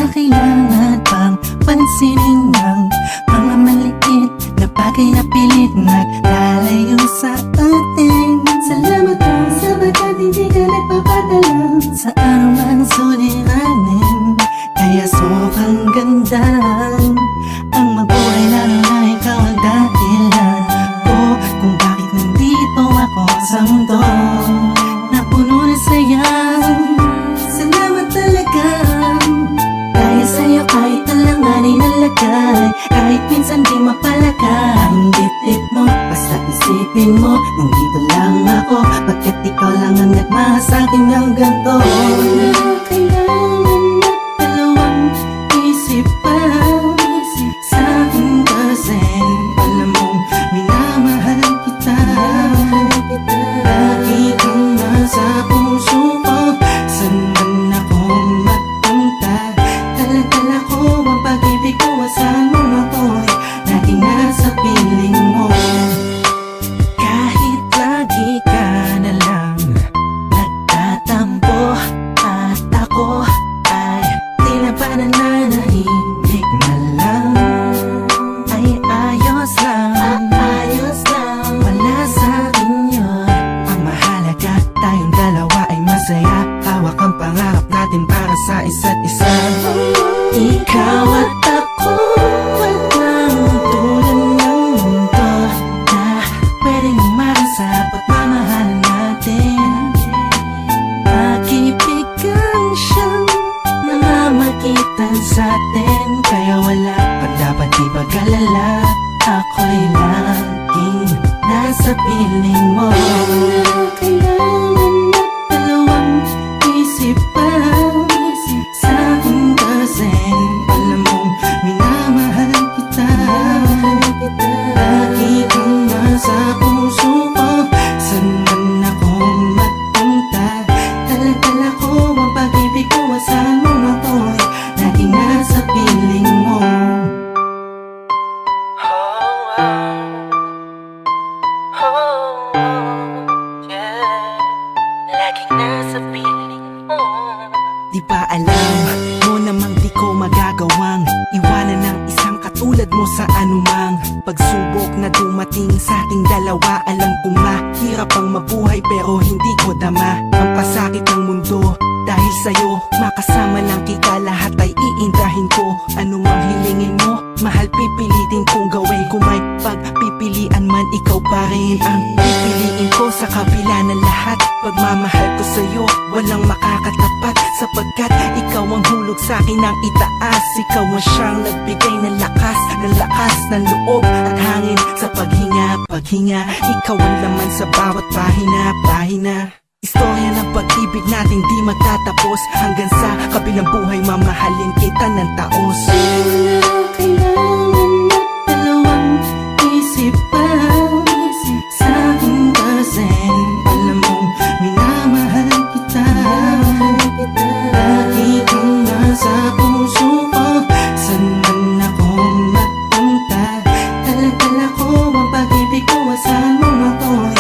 na kailangan pang pansinin ng mga maliit na bagay na pilit naglalayo sa atin. Salamat ka sapagkat hindi ka nagpapadala sa anumang suliranin. Kaya sobrang ganda ang mabuhay lalo na ikaw ang dahilan ko kung bakit nandito ako sa mundo na puno ng saya. Salamat talaga dahil sa'yo kahit alanganin ang lagay, kahit minsan di mapalagay ang dibdib mo, basta isipin mo nandito lang ako, bakit ikaw lang ang nagmahal sa'kin ng ganito. Kailangan na dalawang isip pa sa'kin kasi alam mong minamahal kita. Lagi kang nasa puso ko, saan man ako magpunta. Dala-dala ko ang pag-ibig ko, saan mo ako'y laging nasa piling mo. Kahit lagi ka na lang nagtatampo at ako ay tila ba nananahimik na lang, ay ayos lang, wala sa'kin yun. Ang mahalaga tayong dalawa ay masaya, hawak ang pangarap natin para sa isa't isa. Ikaw at ako, walang tulad ng mundo na pwedeng umarang sa pagmamahalan natin. Pag-ibig siyang namamagitan sa'tin, kaya wala pa dapat ipag-alala, ako'y laging nasa piling mo. Kailangan na dalawang isip pa sa'kin kasi alam mong minamahal kita. Lagi kang nasa puso ko, saan man ako magpunta. Dala-dala ko ang pag-ibig ko, saan mo ako'y laging nasa piling mo. Laging nasa piling mo. Di ba alam mo namang di ko magagawang iwanan ng isang katulad mo sa anumang pagsubok na dumating sa ating dalawa. Alam kong mahirap ang mabuhay pero hindi ko dama ang pasakit ng mundo. Dahil sa'yo, makasama lang kita, lahat ay iindahin ko. Anumang hilingin mo, mahal pipilitin kong gawin. Kung may pagpipilian man, ikaw pa rin ang pipiliin ko sa kabila ng lahat. Pagmamahal ko sa'yo, walang makakatapat, sapagkat ikaw ang hulog sa'kin ng itaas. Ikaw ang siyang nagbigay ng lakas ng loob at hangin sa paghinga. Ikaw ang laman sa bawat pahina. Istorya ng pag-ibig natin di magtatapos, hanggang sa kabilang buhay mamahalin kita ng taos. Kailangan na dalawang isip pa sa'kin kasi alam mong minamahal kita. Lagi kang nasa puso ko, saan man ako magpunta. Dala-dala ko ang pag-ibig ko, saan mo ako'y